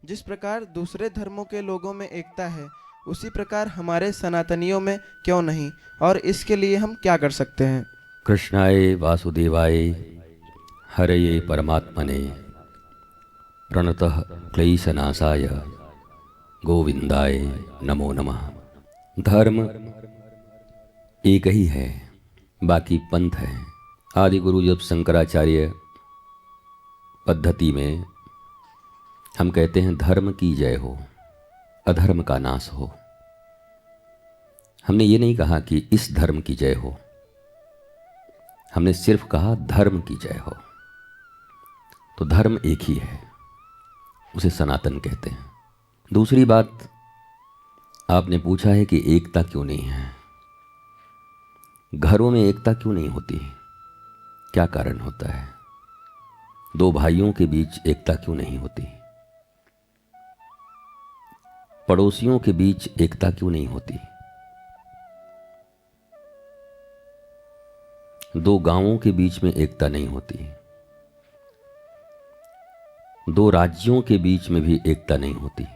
जिस प्रकार दूसरे धर्मों के लोगों में एकता है, उसी प्रकार हमारे सनातनियों में क्यों नहीं, और इसके लिए हम क्या कर सकते हैं? कृष्णाय वासुदेवाय हरये परमात्मने प्रणतः क्लेशनाशाय गोविंदाय नमो नमः। धर्म एक ही है, बाकी पंथ है। आदि गुरु जब शंकराचार्य पद्धति में हम कहते हैं धर्म की जय हो, अधर्म का नाश हो। हमने ये नहीं कहा कि इस धर्म की जय हो, हमने सिर्फ कहा धर्म की जय हो। तो धर्म एक ही है, उसे सनातन कहते हैं। दूसरी बात, आपने पूछा है कि एकता क्यों नहीं है, घरों में एकता क्यों नहीं होती, क्या कारण होता है? दो भाइयों के बीच एकता क्यों नहीं होती? पड़ोसियों के बीच एकता क्यों नहीं होती? दो गांवों के बीच में एकता नहीं होती? दो राज्यों के बीच में भी एकता नहीं होती?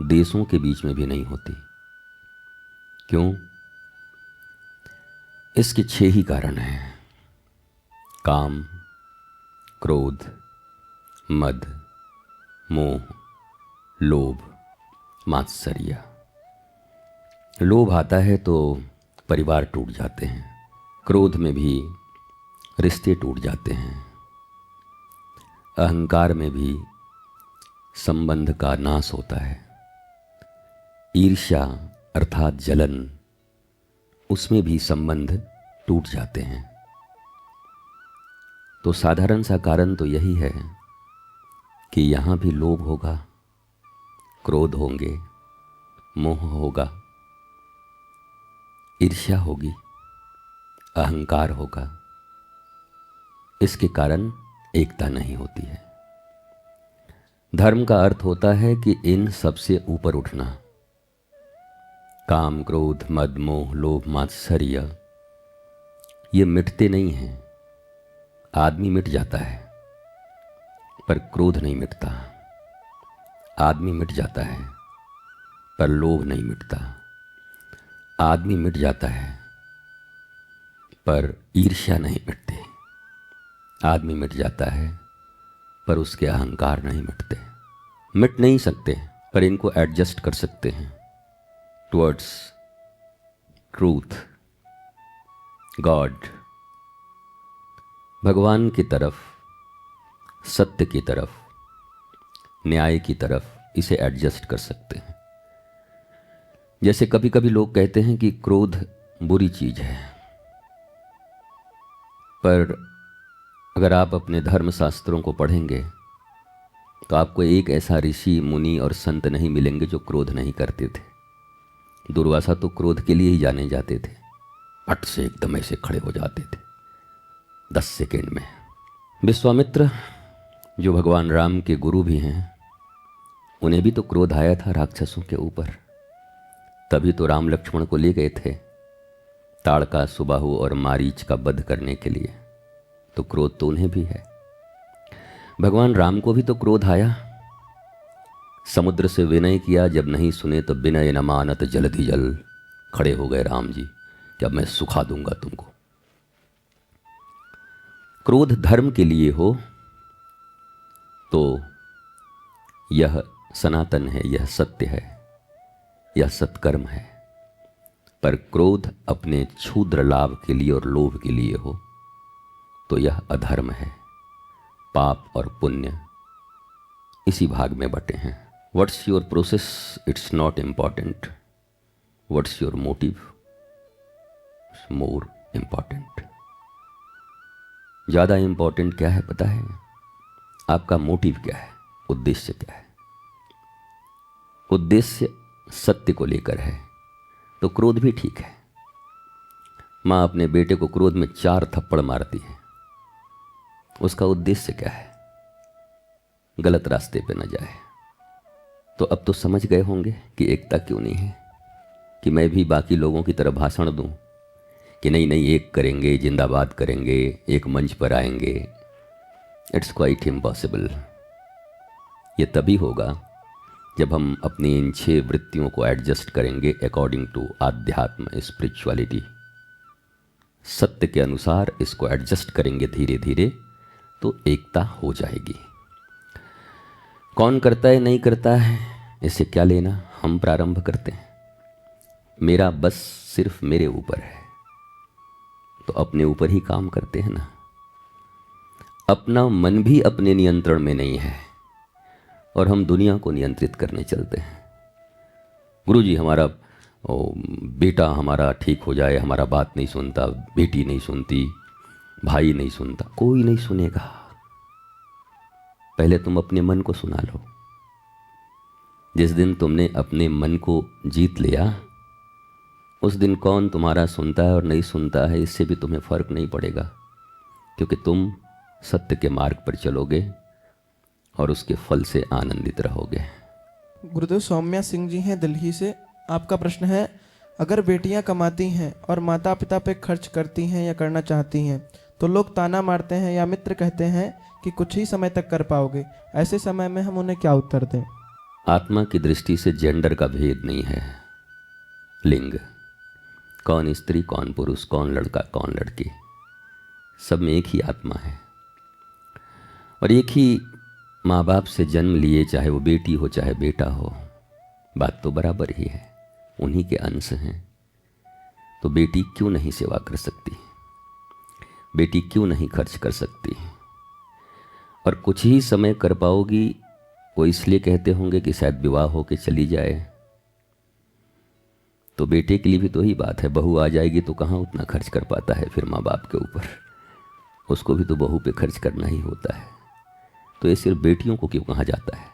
देशों के बीच में भी नहीं होती? क्यों? इसके 6 ही कारण हैं। काम, क्रोध, मद, मोह, लोभ, मात्सर्य। लोभ आता है तो परिवार टूट जाते हैं, क्रोध में भी रिश्ते टूट जाते हैं, अहंकार में भी संबंध का नाश होता है, ईर्ष्या अर्थात जलन, उसमें भी संबंध टूट जाते हैं। तो साधारण सा कारण तो यही है कि यहाँ भी लोभ होगा, क्रोध होंगे, मोह होगा, ईर्ष्या होगी, अहंकार होगा। इसके कारण एकता नहीं होती है। धर्म का अर्थ होता है कि इन सबसे ऊपर उठना। काम, क्रोध, मद, मोह, लोभ, मात्सर्य ये मिटते नहीं हैं। आदमी मिट जाता है पर क्रोध नहीं मिटता। आदमी मिट जाता है पर लोभ नहीं मिटता। आदमी मिट जाता है पर ईर्ष्या नहीं मिटती। आदमी मिट जाता है पर उसके अहंकार नहीं मिटते। मिट नहीं सकते पर इनको एडजस्ट कर सकते हैं टुवर्ड्स ट्रूथ, गॉड, भगवान की तरफ, सत्य की तरफ, न्याय की तरफ इसे एडजस्ट कर सकते हैं। जैसे कभी कभी लोग कहते हैं कि क्रोध बुरी चीज है, पर अगर आप अपने धर्म शास्त्रों को पढ़ेंगे तो आपको एक ऐसा ऋषि, मुनि और संत नहीं मिलेंगे जो क्रोध नहीं करते थे। दुर्वासा तो क्रोध के लिए ही जाने जाते थे, पट से एकदम ऐसे खड़े हो जाते थे 10 सेकेंड में। विश्वामित्र जो भगवान राम के गुरु भी हैं, उन्हें भी तो क्रोध आया था राक्षसों के ऊपर। तभी तो राम लक्ष्मण को ले गए थे ताड़का, सुबाहु और मारीच का वध करने के लिए। तो क्रोध तो उन्हें भी है। भगवान राम को भी तो क्रोध आया, समुद्र से विनय किया, जब नहीं सुने तो विनय न मानत जलधि जल। खड़े हो गए राम जी कि अब मैं सुखा दूंगा तुमको। क्रोध धर्म के लिए हो तो यह सनातन है, यह सत्य है, यह सत्कर्म है। पर क्रोध अपने क्षुद्र लाभ के लिए और लोभ के लिए हो तो यह अधर्म है। पाप और पुण्य इसी भाग में बटे हैं। What's your process, it's not important. What's your motive, it's more important. ज़्यादा इम्पॉर्टेंट क्या है पता है? आपका मोटिव क्या है, उद्देश्य क्या है। उद्देश्य सत्य को लेकर है तो क्रोध भी ठीक है। माँ अपने बेटे को क्रोध में 4 थप्पड़ मारती है, उसका उद्देश्य क्या है? गलत रास्ते पे न जाए। तो अब तो समझ गए होंगे कि एकता क्यों नहीं है, कि मैं भी बाकी लोगों की तरह भाषण दूं कि नहीं नहीं एक करेंगे, जिंदाबाद करेंगे, एक मंच पर आएंगे। It's quite impossible. ये तभी होगा जब हम अपनी इन 6 वृत्तियों को एडजस्ट करेंगे अकॉर्डिंग टू आध्यात्म स्पिरिचुअलिटी। सत्य के अनुसार इसको एडजस्ट करेंगे धीरे धीरे तो एकता हो जाएगी। कौन करता है नहीं करता है इससे क्या लेना, हम प्रारंभ करते हैं। मेरा बस सिर्फ मेरे ऊपर है तो अपने ऊपर ही काम करते हैं ना। अपना मन भी अपने नियंत्रण में नहीं है और हम दुनिया को नियंत्रित करने चलते हैं। गुरुजी हमारा बेटा हमारा ठीक हो जाए, हमारा बात नहीं सुनता, बेटी नहीं सुनती, भाई नहीं सुनता, कोई नहीं सुनेगा। पहले तुम अपने मन को सुना लो। जिस दिन तुमने अपने मन को जीत लिया उस दिन कौन तुम्हारा सुनता है और नहीं सुनता है इससे भी तुम्हें फर्क नहीं पड़ेगा, क्योंकि तुम सत्य के मार्ग पर चलोगे और उसके फल से आनंदित रहोगे। गुरुदेव सौम्या सिंह जी हैं दिल्ली से। आपका प्रश्न है, अगर बेटियां कमाती हैं और माता पिता पे खर्च करती हैं या करना चाहती हैं तो लोग ताना मारते हैं या मित्र कहते हैं कि कुछ ही समय तक कर पाओगे, ऐसे समय में हम उन्हें क्या उत्तर दें? आत्मा की दृष्टि से जेंडर का भेद नहीं है। लिंग, कौन स्त्री कौन पुरुष, कौन लड़का कौन लड़की, सब में एक ही आत्मा है और एक ही माँ बाप से जन्म लिए, चाहे वो बेटी हो चाहे बेटा हो, बात तो बराबर ही है, उन्हीं के अंश हैं। तो बेटी क्यों नहीं सेवा कर सकती, बेटी क्यों नहीं खर्च कर सकती? और कुछ ही समय कर पाओगी वो इसलिए कहते होंगे कि शायद विवाह होके चली जाए, तो बेटे के लिए भी तो ही बात है। बहू आ जाएगी तो कहाँ उतना खर्च कर पाता है फिर माँ बाप के ऊपर, उसको भी तो बहू पे खर्च करना ही होता है। तो ये सिर्फ बेटियों को क्यों कहा जाता है?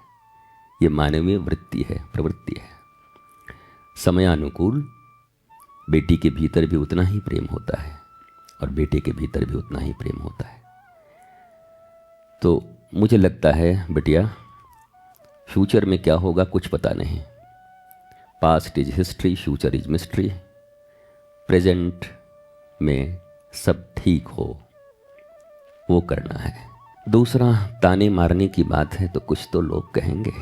ये मानवीय वृत्ति है, प्रवृत्ति है। समयानुकूल बेटी के भीतर भी उतना ही प्रेम होता है और बेटे के भीतर भी उतना ही प्रेम होता है। तो मुझे लगता है बिटिया, फ्यूचर में क्या होगा कुछ पता नहीं। Past is history, future is mystery. Present में सब ठीक हो वो करना है। दूसरा, ताने मारने की बात है तो कुछ तो लोग कहेंगे,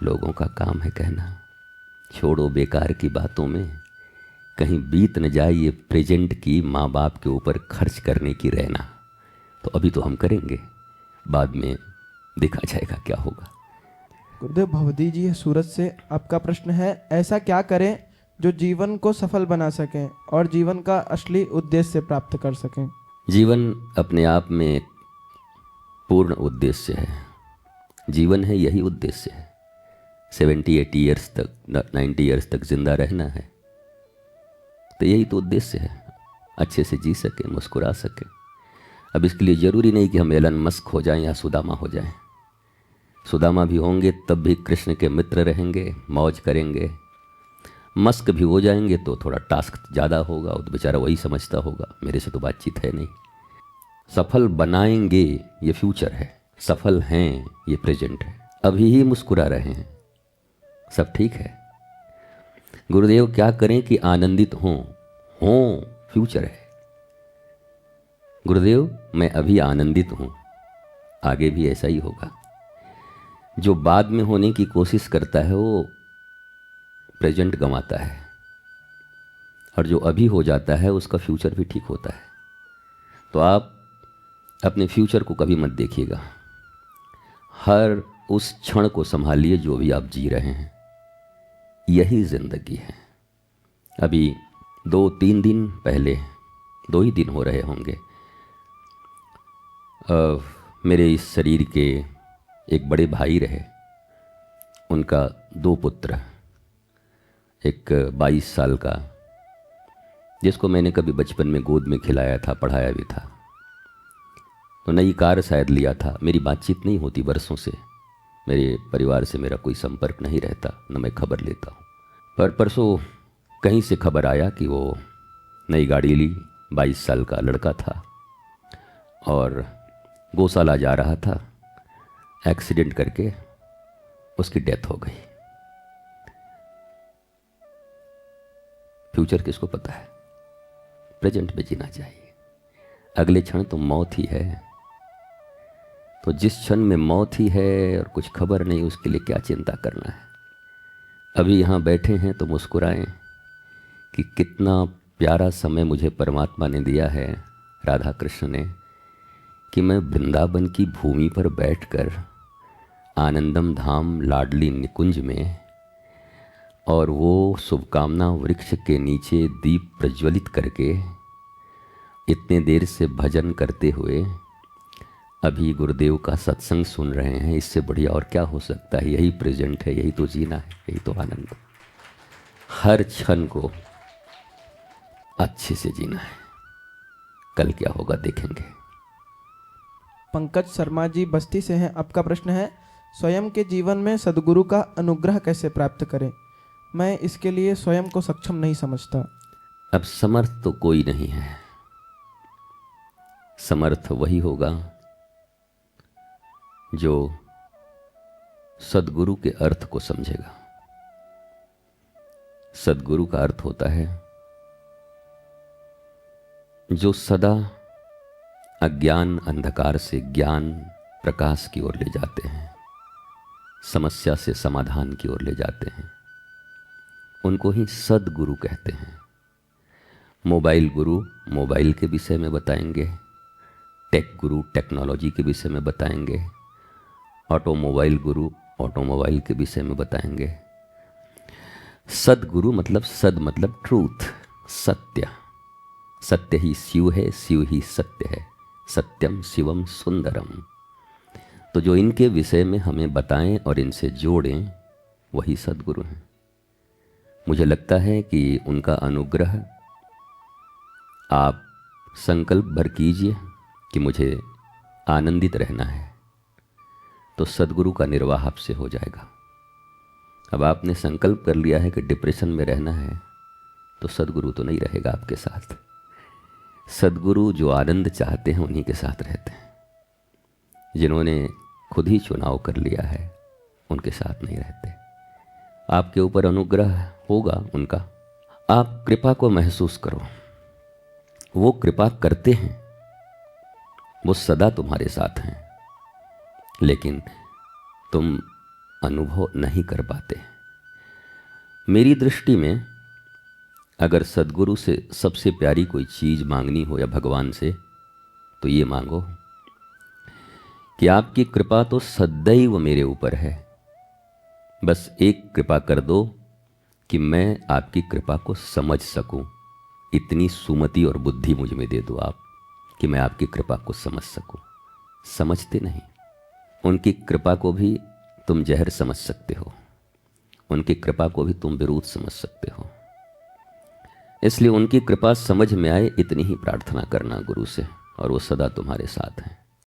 लोगों का काम है कहना। छोड़ो बेकार की बातों में, कहीं बीत न जाए ये प्रेजेंट की माँ बाप के ऊपर खर्च करने की रहना। तो अभी तो हम करेंगे, बाद में देखा जाएगा क्या होगा। गुरुदेव भवदी जी है सूरत से। आपका प्रश्न है, ऐसा क्या करें जो जीवन को सफल बना सकें और जीवन का असली उद्देश्य प्राप्त कर सकें? जीवन अपने आप में एक पूर्ण उद्देश्य है। जीवन है, यही उद्देश्य है। 70-80 ईयर्स तक, 90 ईयर्स तक जिंदा रहना है, तो यही तो उद्देश्य है। अच्छे से जी सके, मुस्कुरा सके। अब इसके लिए ज़रूरी नहीं कि हम एलन मस्क हो जाएं या सुदामा हो जाएं। सुदामा भी होंगे तब भी कृष्ण के मित्र रहेंगे, मौज करेंगे। मस्क भी हो जाएंगे तो थोड़ा टास्क ज़्यादा होगा, वो तो बेचारा वही समझता होगा, मेरे से तो बातचीत है नहीं। सफल बनाएंगे ये फ्यूचर है, सफल हैं ये प्रेजेंट है। अभी ही मुस्कुरा रहे हैं, सब ठीक है। गुरुदेव क्या करें कि आनंदित हों फ्यूचर है। गुरुदेव मैं अभी आनंदित हूं, आगे भी ऐसा ही होगा। जो बाद में होने की कोशिश करता है वो प्रेजेंट गंवाता है, और जो अभी हो जाता है उसका फ्यूचर भी ठीक होता है। तो आप अपने फ्यूचर को कभी मत देखिएगा, हर उस क्षण को संभालिए जो भी आप जी रहे हैं। यही जिंदगी है। अभी 2-3 दिन पहले, 2 ही दिन हो रहे होंगे, मेरे इस शरीर के एक बड़े भाई रहे, उनका 2 पुत्र, एक 22 साल का जिसको मैंने कभी बचपन में गोद में खिलाया था, पढ़ाया भी था, तो नई कार शायद लिया था। मेरी बातचीत नहीं होती वर्षों से, मेरे परिवार से मेरा कोई संपर्क नहीं रहता, न मैं खबर लेता हूँ। पर परसों कहीं से खबर आया कि वो नई गाड़ी ली, 22 साल का लड़का था और गौशाला जा रहा था, एक्सीडेंट करके उसकी डेथ हो गई। फ्यूचर किसको पता है? प्रेजेंट में जीना चाहिए। अगले क्षण तो मौत ही है। तो जिस क्षण में मौत ही है और कुछ खबर नहीं, उसके लिए क्या चिंता करना है। अभी यहाँ बैठे हैं तो मुस्कुराएं कि कितना प्यारा समय मुझे परमात्मा ने दिया है, राधा कृष्ण ने, कि मैं वृंदावन की भूमि पर बैठकर आनंदम धाम लाडली निकुंज में और वो शुभकामना वृक्ष के नीचे दीप प्रज्वलित करके इतने देर से भजन करते हुए अभी गुरुदेव का सत्संग सुन रहे हैं। इससे बढ़िया और क्या हो सकता है। यही प्रेजेंट है, यही तो जीना है, यही तो आनंद है। हर क्षण को अच्छे से जीना है। कल क्या होगा देखेंगे। पंकज शर्मा जी बस्ती से हैं। आपका प्रश्न है, स्वयं के जीवन में सद्गुरु का अनुग्रह कैसे प्राप्त करें? मैं इसके लिए स्वयं को सक्षम नहीं समझता। अब समर्थ तो कोई नहीं है। समर्थ वही होगा जो सद्गुरु के अर्थ को समझेगा। सद्गुरु का अर्थ होता है जो सदा अज्ञान अंधकार से ज्ञान प्रकाश की ओर ले जाते हैं, समस्या से समाधान की ओर ले जाते हैं। उनको ही सद्गुरु कहते हैं। मोबाइल गुरु मोबाइल के विषय में बताएंगे, टेक गुरु टेक्नोलॉजी के विषय में बताएंगे, ऑटोमोबाइल गुरु ऑटोमोबाइल के विषय में बताएंगे। सद्गुरु मतलब सद मतलब ट्रूथ, सत्य। सत्य ही शिव है, शिव ही सत्य है। सत्यम शिवम सुंदरम। तो जो इनके विषय में हमें बताएं और इनसे जोड़ें, वही सद्गुरु हैं। मुझे लगता है कि उनका अनुग्रह आप संकल्प भर कीजिए कि मुझे आनंदित रहना है, तो सद्गुरु का निर्वाह आपसे हो जाएगा। अब आपने संकल्प कर लिया है कि डिप्रेशन में रहना है, तो सद्गुरु तो नहीं रहेगा आपके साथ। सद्गुरु जो आनंद चाहते हैं उन्हीं के साथ रहते हैं। जिन्होंने खुद ही चुनाव कर लिया है उनके साथ नहीं रहते। आपके ऊपर अनुग्रह होगा उनका। आप कृपा को महसूस करो। वो कृपा करते हैं, वो सदा तुम्हारे साथ हैं, लेकिन तुम अनुभव नहीं कर पाते। मेरी दृष्टि में अगर सद्गुरु से सबसे प्यारी कोई चीज़ मांगनी हो या भगवान से, तो ये मांगो कि आपकी कृपा तो सदैव मेरे ऊपर है। बस एक कृपा कर दो कि मैं आपकी कृपा को समझ सकूं। इतनी सुमति और बुद्धि मुझ में दे दो आप कि मैं आपकी कृपा को समझ सकूं। समझते नहीं। उनकी कृपा को भी तुम जहर समझ सकते हो, उनकी कृपा को भी तुम विरोध समझ सकते हो। इसलिए उनकी कृपा समझ में आए, इतनी ही प्रार्थना करना गुरु से, और वो सदा तुम्हारे साथ हैं।